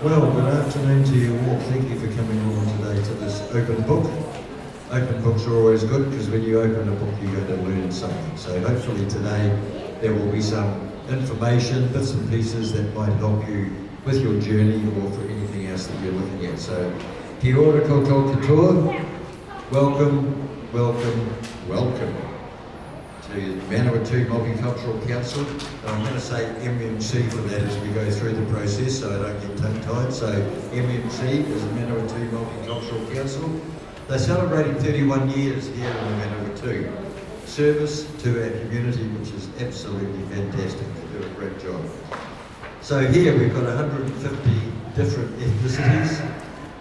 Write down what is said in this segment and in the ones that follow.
Well, good afternoon to you all. Thank you for coming along today to this open book. Open books are always good because when you open a book you're going to learn something. So hopefully today there will be some information, bits and pieces that might help you with your journey or for anything else that you're looking at. So, kia ora koutou katoa. Welcome, welcome, welcome to Manawatu Multicultural Council. I'm going to say MMC for that as we go through the process so I don't get tongue-tied. So MMC is the Manawatu Multicultural Council. They're celebrating 31 years here in the Manawatu. Service to our community, which is absolutely fantastic. They do a great job. So here we've got 150 different ethnicities,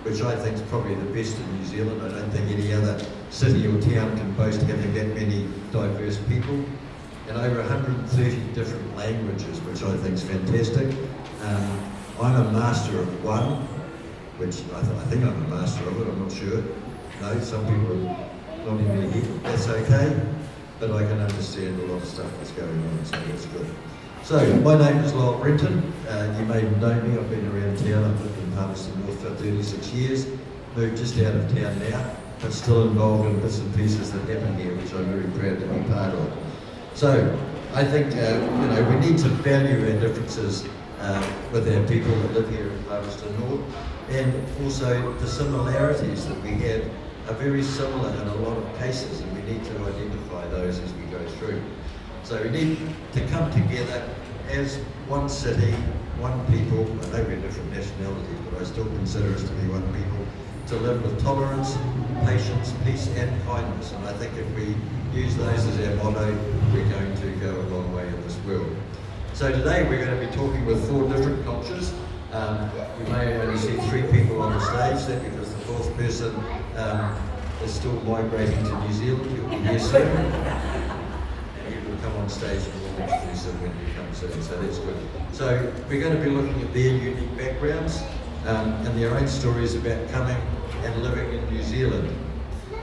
which I think is probably the best in New Zealand. I don't think any other city or town can boast having that many diverse people. And over 130 different languages, which I think is fantastic. I'm a master of one, which I think I'm a master of it, I'm not sure. No, some people are nodding their head. That's okay, but I can understand a lot of stuff that's going on, so that's good. So, my name is Lyal Brenton. You may know me, I've been around town. I've lived in Palmerston North for 36 years. Moved just out of town now, but still involved in bits and pieces that happen here, which I'm very proud to be part of. So, I think we need to value our differences with our people that live here in Palmerston North, and also the similarities that we have are very similar in a lot of cases, and we need to identify those as we go through. So we need to come together as one city, one people. I know we're different nationalities, but I still consider us to be one people, to live with tolerance, patience, peace and kindness. And I think if we use those as our motto, we're going to go a long way in this world. So today we're going to be talking with 4 different cultures. You may only see 3 people on the stage, that's because the 4th person is still migrating to New Zealand. You'll be here soon. And he will come on stage and we'll introduce him when he comes in, so that's good. So we're going to be looking at their unique backgrounds and their own stories about coming and living in New Zealand.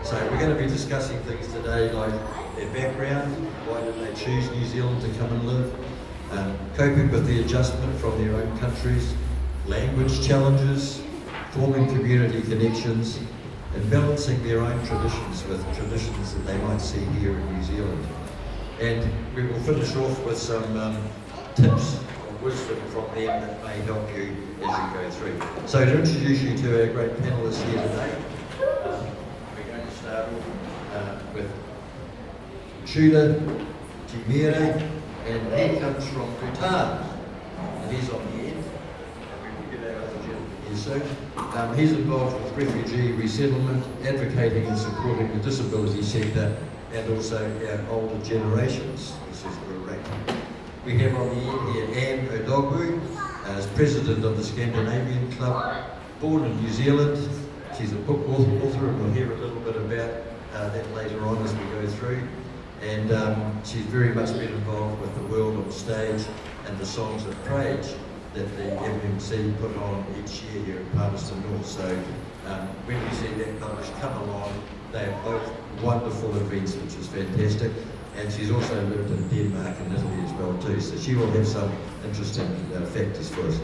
So we're going to be discussing things today like their background, why did they choose New Zealand to come and live, coping with the adjustment from their own countries, language challenges, forming community connections, and balancing their own traditions with traditions that they might see here in New Zealand. And we will finish off with some tips or wisdom from them that may help you as you go through. So to introduce you to our great panellists here today, we're going to start off with Chuda Ghimire, and he comes from Bhutan, and he's on the end. So, he's involved with refugee resettlement, advocating and supporting the disability sector and also our older generations. This is great. We have on the end here Odogwu, as president of the Scandinavian Club, born in New Zealand. She's a book author, and we'll hear a little bit about that later on as we go through. And she's very much been involved with the world on stage and the songs of praise that the MMC put on each year here in Palmerston North. So when we see that published come along, they are both wonderful events, which is fantastic. And she's also lived in Denmark and Italy as well too, so she will have some interesting factors for us.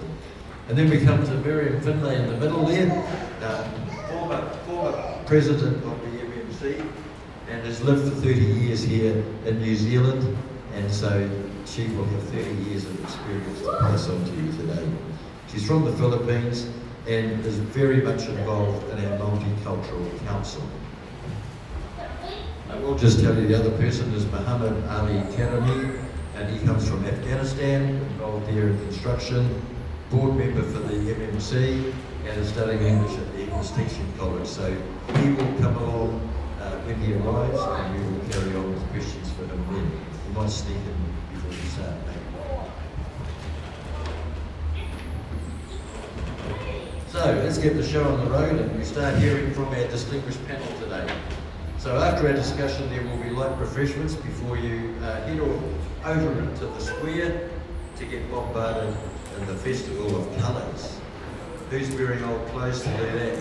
And then we come to Meriam Findlay in the middle there, former president of the MMC, and has lived for 30 years here in New Zealand, and so she will have 30 years of experience to pass on to you today. She's from the Philippines and is very much involved in our Multicultural Council. I will just tell you the other person is Mohammad Ali Karimee, and he comes from Afghanistan, involved here in construction, board member for the MMC, and is studying English at the English Teaching College. So he will come along when he arrives, and we will carry on with questions for him then. You might sneak in before we start, maybe. So let's get the show on the road, and we start hearing from our distinguished panel today. So after our discussion, there will be light refreshments before you head over into the square to get bombarded in the Festival of Colours. Who's wearing old clothes to do that?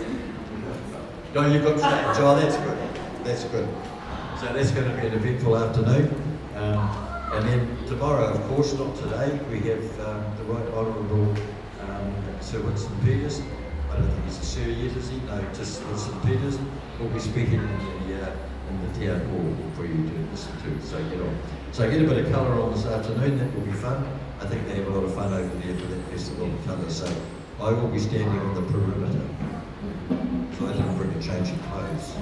No, you've got change. Oh, that's good. That's good. So that's going to be an eventful afternoon. And then tomorrow, of course, not today, we have the Right Honourable Sir Winston Peters. I don't think he's a sir yet, is he? No, just Winston Peters will be speaking in the town hall for you to listen to. So get on. So get a bit of colour on this afternoon. That will be fun. I think they have a lot of fun over there for that festival of colour. So I will be standing on the perimeter. So I didn't bring a change of clothes.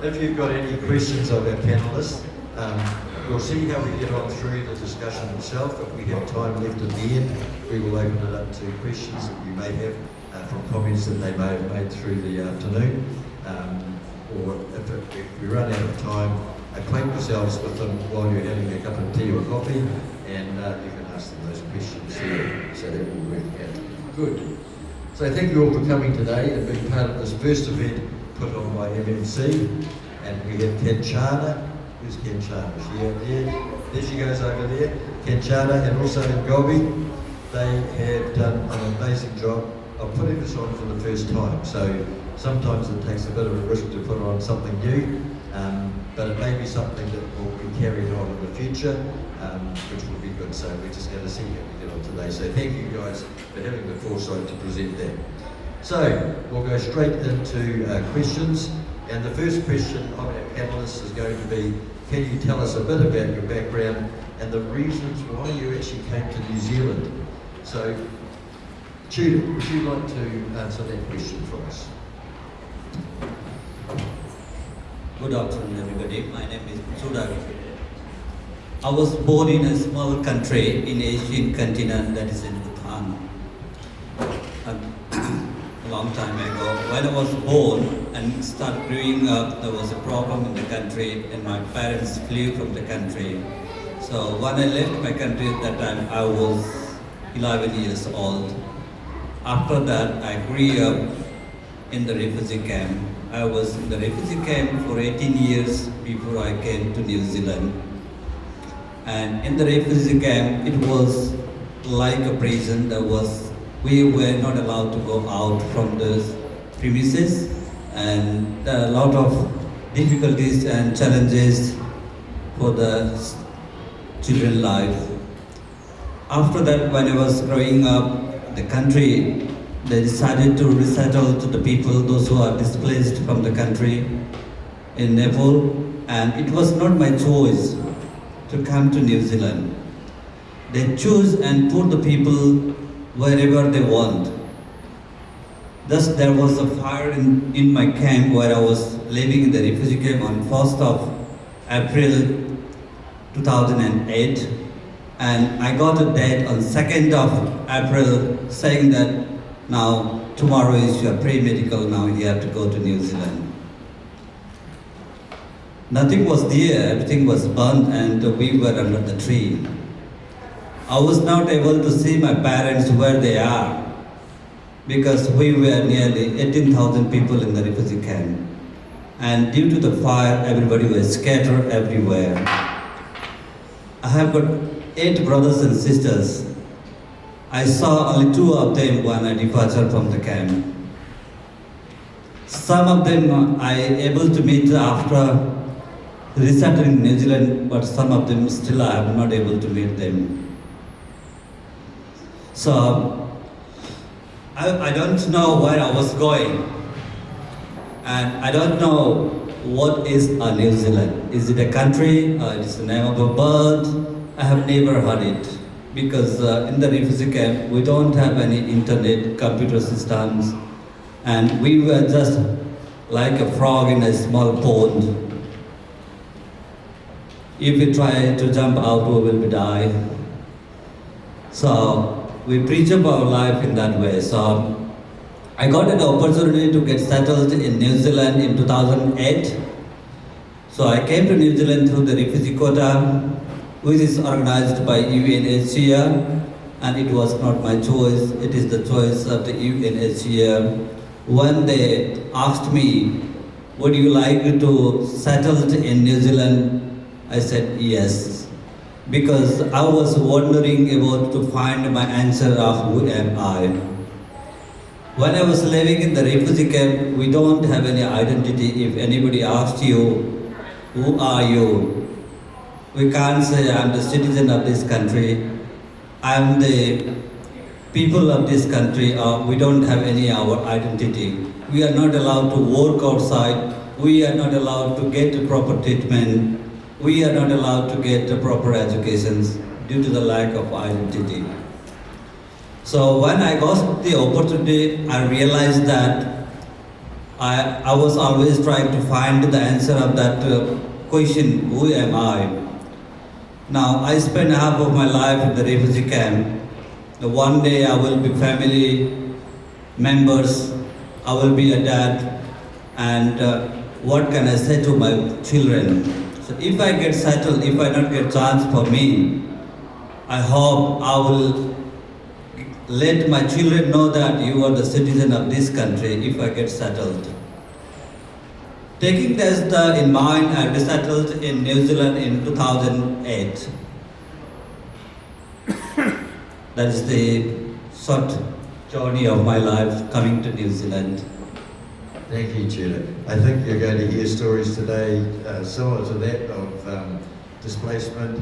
If you've got any questions of our panellists, we'll see how we get on through the discussion itself. If we have time left at the end, we will open it up to questions that you may have from comments that they may have made through the afternoon. Or if we run out of time, acquaint yourselves with them while you're having a cup of tea or coffee, and you can ask them those questions here, so that will work out good. So thank you all for coming today and being part of this first event put on by MMC. And we have Kanchana. Who's Kanchana? Is she out there? There she goes over there. Kanchana and also Ngobi. They have done an amazing job of putting this on for the first time. So sometimes it takes a bit of a risk to put on something new, but it may be something that will be carried on in the future, which will be good. So we're just going to see how we get on today. So thank you guys for having the foresight to present that. So we'll go straight into questions. And the first question of our panellists is going to be, can you tell us a bit about your background and the reasons why you actually came to New Zealand? So, Chuda, would you like to answer that question for us? Good afternoon, everybody. My name is Chuda Ghimire. I was born in a small country in Asian continent, that is in Bhutan. A long time ago, when I was born and started growing up, there was a problem in the country and my parents flew from the country. So when I left my country at that time, I was 11 years old. After that, I grew up in the refugee camp. I was in the refugee camp for 18 years before I came to New Zealand. And in the refugee camp, it was like a prison. We were not allowed to go out from the premises, and there are a lot of difficulties and challenges for the children's life. After that, when I was growing up, the country, they decided to resettle to the people, those who are displaced from the country in Nepal, and it was not my choice to come to New Zealand. They choose and put the people wherever they want. Thus, there was a fire in my camp where I was living in the refugee camp on 1st of April 2008, and I got a date on 2nd of April saying that now tomorrow is your pre-medical, now you have to go to New Zealand. Nothing was there, everything was burnt, and we were under the tree. I was not able to see my parents where they are because we were nearly 18,000 people in the refugee camp. And due to the fire, everybody was scattered everywhere. I have got 8 brothers and sisters. I saw only 2 of them when I departed from the camp. Some of them I able to meet after resettling in New Zealand, but some of them still I am not able to meet them. So, I don't know where I was going, and I don't know what is New Zealand. Is it a country? Is the name of a bird? I have never heard it, because in the refugee camp we don't have any internet, computer systems, and we were just like a frog in a small pond. If we try to jump out, we will die. So, we preach about life in that way. So I got an opportunity to get settled in New Zealand in 2008. So I came to New Zealand through the refugee quota, which is organized by UNHCR, and it was not my choice, it is the choice of the UNHCR. When they asked me, would you like to settle in New Zealand? I said yes. Because I was wondering about to find my answer of who am I. When I was living in the refugee camp, we don't have any identity. If anybody asks you, who are you? We can't say I'm the citizen of this country. I'm the people of this country, we don't have any our identity. We are not allowed to work outside. We are not allowed to get proper treatment. We are not allowed to get proper educations due to the lack of identity. So when I got the opportunity, I realized that I was always trying to find the answer of that question, who am I? Now, I spent half of my life in the refugee camp. One day I will be family members, I will be a dad, and what can I say to my children? So if I get settled, if I not get chance for me, I hope I will let my children know that you are the citizen of this country if I get settled. Taking this in mind, I settled in New Zealand in 2008. That is the short journey of my life coming to New Zealand. Thank you, Chuda. I think you're going to hear stories today similar to that of displacement,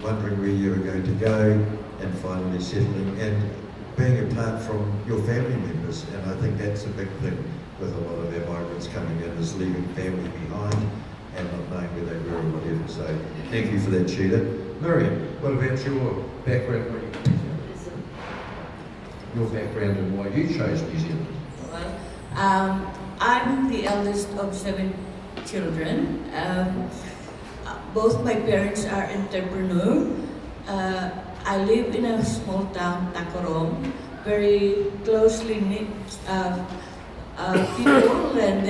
wondering where you were going to go, and finally settling and being apart from your family members. And I think that's a big thing with a lot of our migrants coming in, is leaving family behind and not knowing where they were or whatever. So thank you for that, Chuda. Meriam, what about your background? Your background and why you chose New Zealand? Well, I'm the eldest of 7 children. Both my parents are entrepreneurs. I live in a small town, Takorong, very closely knit people, and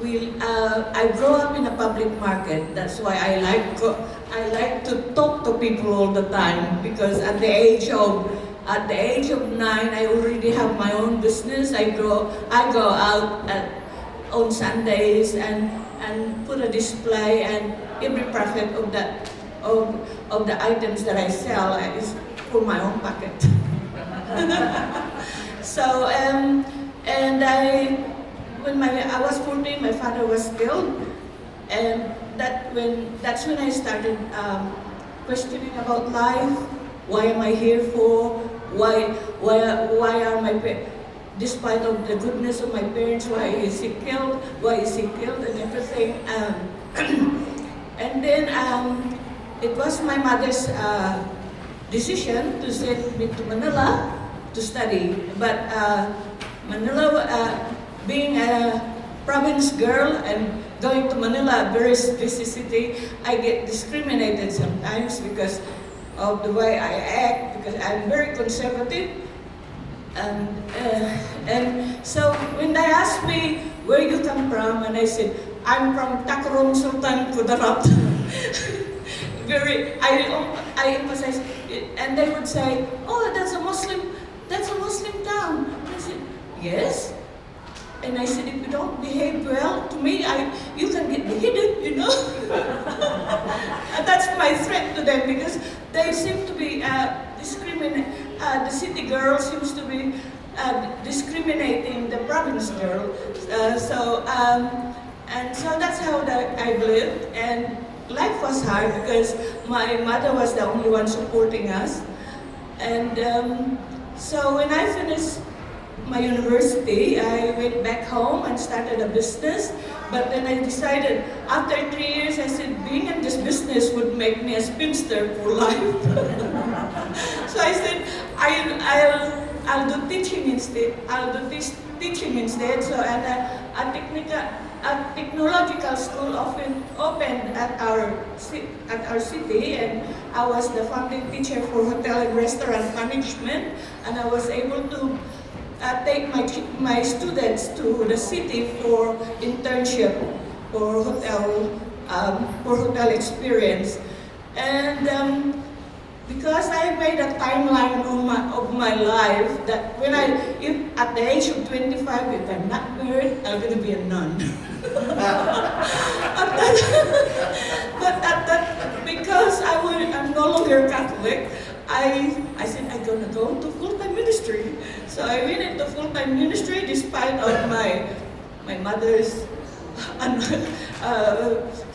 I grew up in a public market. That's why I like to talk to people all the time, because at the age of 9, I already have my own business. I go out on Sundays and put a display, and every profit of the items that I sell is for my own pocket. So when I was 14, my father was killed, and that's when I started questioning about life. Why am I here for? Why are my parents, despite of the goodness of my parents, why is he killed? Why is he killed and everything? And then it was my mother's decision to send me to Manila to study. But Manila, being a province girl and going to Manila, a very busy city, I get discriminated sometimes because of the way I act, because I'm very conservative. And so when they asked me where you come from, and I said, I'm from Takorong Sultan Kudarat. I emphasize, and they would say, oh, that's a Muslim town. I said, yes. And I said, if you don't behave well to me, you can get beheaded, you know. And that's my threat to them, because they seem to be the city girl seems to be discriminating the province girl. So that's how I lived. And life was hard because my mother was the only one supporting us. And so when I finished my university, I went back home and started a business. But then I decided, after 3 years, I said, being in this business would make me a spinster for life. So I said, I'll do teaching instead. Teaching instead. So a technological school opened at our city, and I was the founding teacher for hotel and restaurant management, and I was able to take my students to the city for internship, for hotel experience. And because I made a timeline of my life, that if at the age of 25, if I'm not married, I'm going to be a nun. But because I'm no longer Catholic, I said I'm going to go into full-time ministry. So I went into full-time ministry despite of my mother's.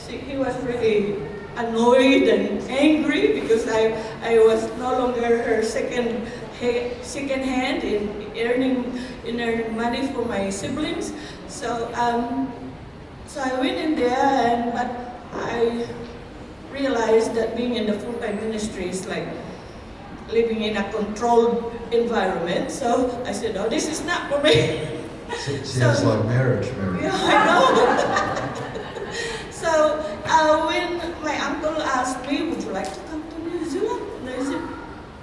He was really annoyed and angry because I was no longer her second hand in earning money for my siblings. So so I went in there, but I realized that being in the full-time ministry is like living in a controlled environment. So I said, oh, this is not for me. Sounds like marriage, Meriam. Yeah, I know. So when my uncle asked me, would you like to come to New Zealand? And I said,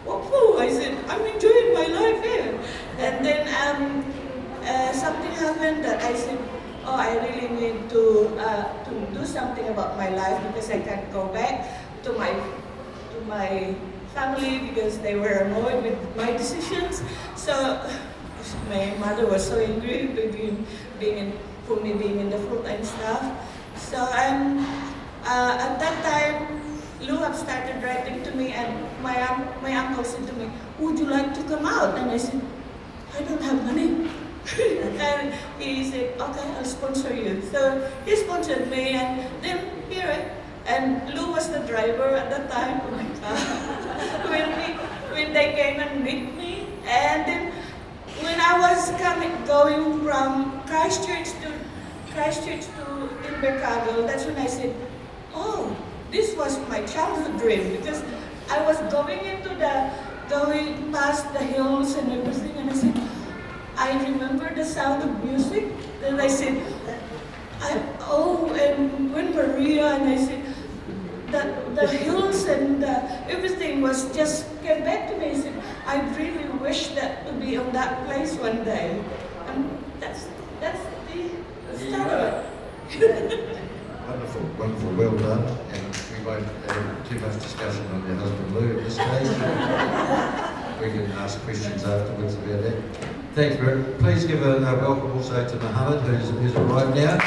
what for? I said, I'm enjoying my life here. And then something happened that I said, oh, I really need to do something about my life because I can't go back to my family because they were annoyed with my decisions. So my mother was so angry for me being in the full-time staff. So at that time, Lou had started writing to me, and my uncle said to me, would you like to come out? And I said, I don't have money. And he said, okay, I'll sponsor you. So he sponsored me, and then here, and Lou was the driver at that time when they came and meet me. And then when I was going from Christchurch to Invercargill, that's when I said, oh, this was my childhood dream, because I was going past the hills and everything, and I said, I remember the sound of music. Then I said, and when Maria, and I said, the hills and everything was just came back to me. I said, I really wish that to be on that place one day. And that's the start of it. Wonderful, wonderful, well done. And we won't have too much discussion on your husband Lou at this stage. We can ask questions afterwards about that. Thanks, Meriam. Please give a welcome also to Mohammed, who's arrived now.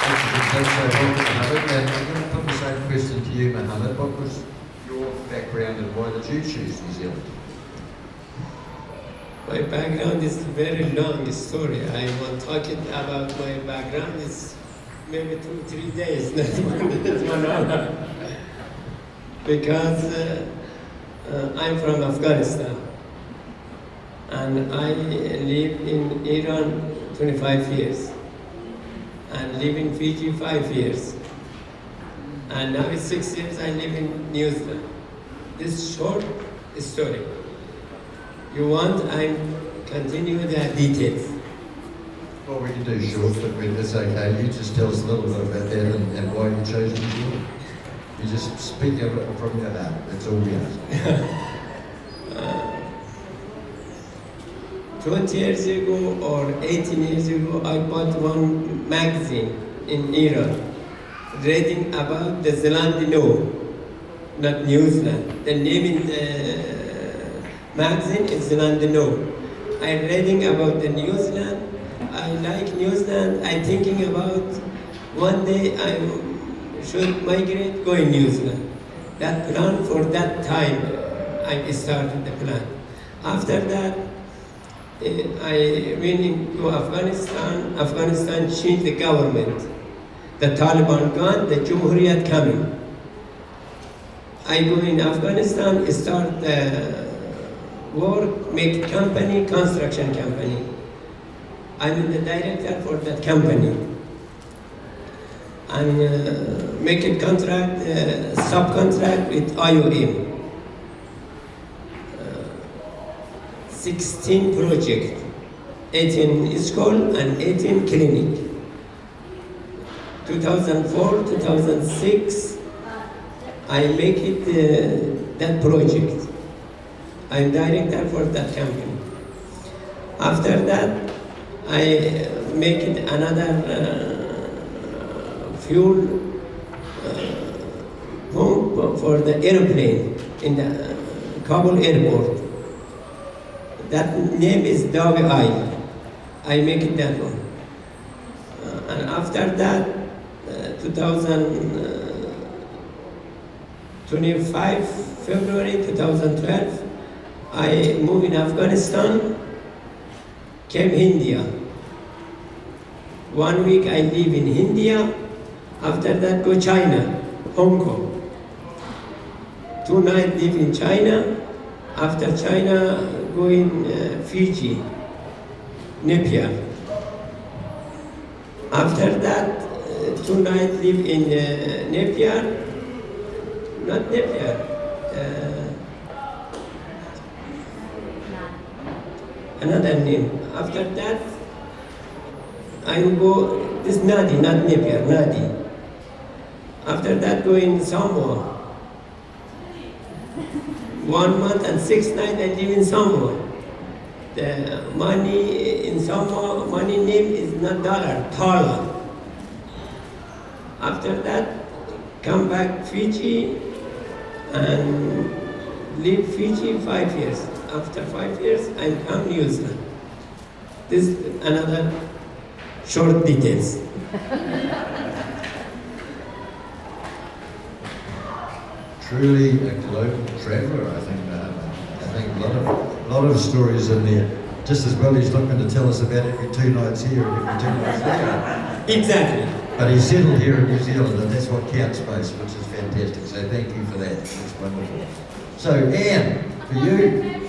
Thanks so welcome, Mohammed. And I'm going to put the same question to you, Mohammed. What was your background and why did you choose New Zealand? My background is a very long story. I will talk about my background. It's maybe 2-3 days, not 1 hour. Because I'm from Afghanistan. And I live in Iran 25 years. And live in Fiji 5 years. And now it's 6 years I live in New Zealand. This short story. You want, I continue the details. Well, we can do short, but it's okay. You just tell us a little bit about that and why you chose New Zealand. You just speak of it from your heart. That's all we ask. 20 years ago or 18 years ago, I bought one magazine in Iran reading about the Zealand law, not New Zealand. The name in the magazine is Zealand law. I'm reading about the New Zealand. I like New Zealand. I'm thinking about one day I should migrate, go in New Zealand. That plan for that time, I started the plan. After that, I went into Afghanistan. Afghanistan changed the government. The Taliban gone, the Jumhuriyat coming. I go in Afghanistan, start the work, make company, construction company. I'm the director for that company. And make a contract, subcontract with IOM. 16 projects, 18 school and 18 clinic. 2004, 2006, I make it that project. I'm director for that company. After that, I make it another fuel pump for the airplane in the Kabul airport. That name is Dog Eye. I make it that one. And after that, 25 February 2012, I moved in Afghanistan, came India. 1 week I live in India. After that, go China, Hong Kong. 2 nights live in China. After China, go in Fiji, Nepal. After that, 2 nights live in Nepal, not Nepal, another name. After that, I will go, this Nadi, not Nepal, Nadi. After that, go in Samoa. 1 month and 6 nights I live in Samoa. The money in Samoa, money name is not dollar, thala. After that, come back Fiji and live Fiji 5 years. After 5 years, I come New Zealand. This is another short details. Truly a global traveller, I think. I think a lot of stories in there. Just as well, he's not going to tell us about every 2 nights here and every 2 nights there. Exactly. But he's settled here in New Zealand, and that's what counts most, which is fantastic. So thank you for that. That's wonderful. So Anne, for you,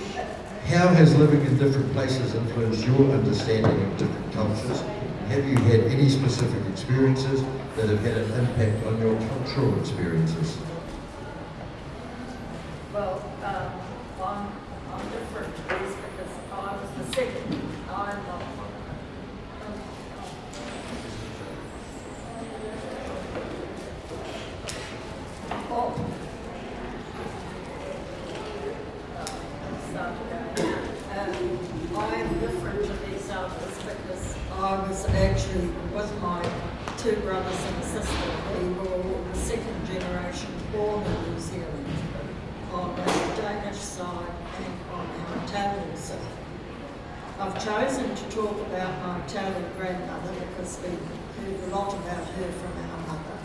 how has living in different places influenced your understanding of different cultures? Have you had any specific experiences that have had an impact on your cultural experiences? Well, I'm different to these because I was the second. I'm not. I am different to these others because I was actually with my 2 brothers and sister. We were all the second generation born in New Zealand, on our Danish side and on our Italian side. I've chosen to talk about my Italian grandmother because we heard a lot about her from our mother.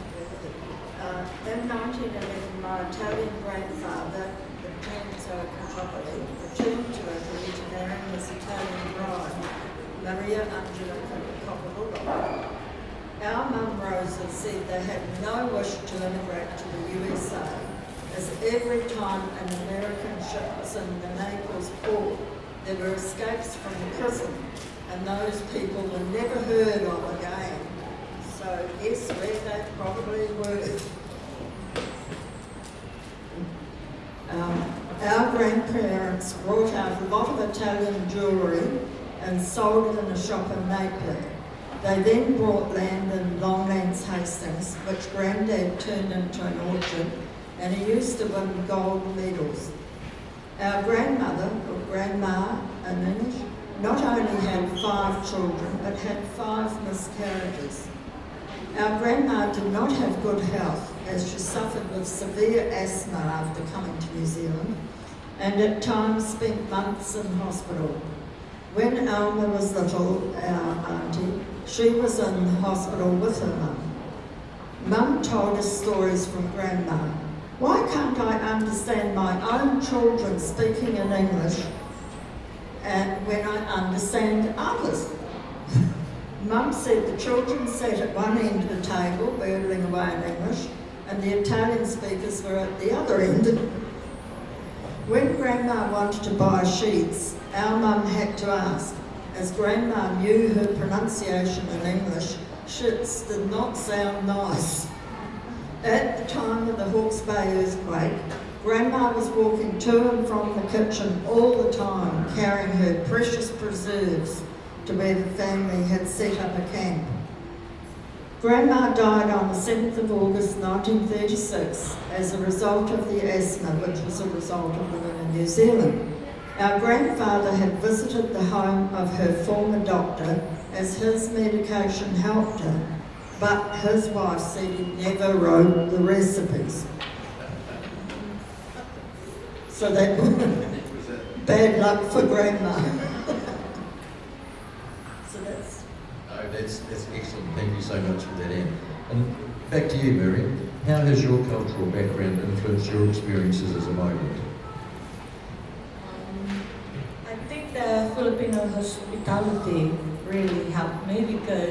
In 1911, my Italian grandfather, Vincenzo Catropoli, returned to Italy to marry his Italian bride, Maria Angela Coppolullo. Our mum Rosa said they had no wish to immigrate to the USA, as every time an American ship was in the Naples port, there were escapes from prison, and those people were never heard of again. So guess where they probably were. Our grandparents brought out a lot of Italian jewellery and sold it in a shop in Naples. They then bought land in Longlands, Hastings, which Grandad turned into an orchard, and he used to win gold medals. Our grandmother, or grandma in English, not only had 5 children, but had 5 miscarriages. Our grandma did not have good health, as she suffered with severe asthma after coming to New Zealand, and at times spent months in hospital. When Alma was little, our auntie, she was in the hospital with her mum. Mum told us stories from grandma. Why can't I understand my own children speaking in English and when I understand others? Mum said the children sat at one end of the table, burbling away in English, and the Italian speakers were at the other end. When Grandma wanted to buy sheets, our mum had to ask, as Grandma knew her pronunciation in English, shits did not sound nice. At the time of the Hawke's Bay earthquake, Grandma was walking to and from the kitchen all the time, carrying her precious preserves to where the family had set up a camp. Grandma died on the 7th of August 1936 as a result of the asthma, which was a result of living in New Zealand. Our grandfather had visited the home of her former doctor as his medication helped her, but his wife said he never wrote the recipes. So that bad luck for Grandma. So that's... Oh, that's excellent. Thank you so much for that, Anne. And back to you, Meriam. How has your cultural background influenced your experiences as a migrant? I think the Filipino hospitality really helped me because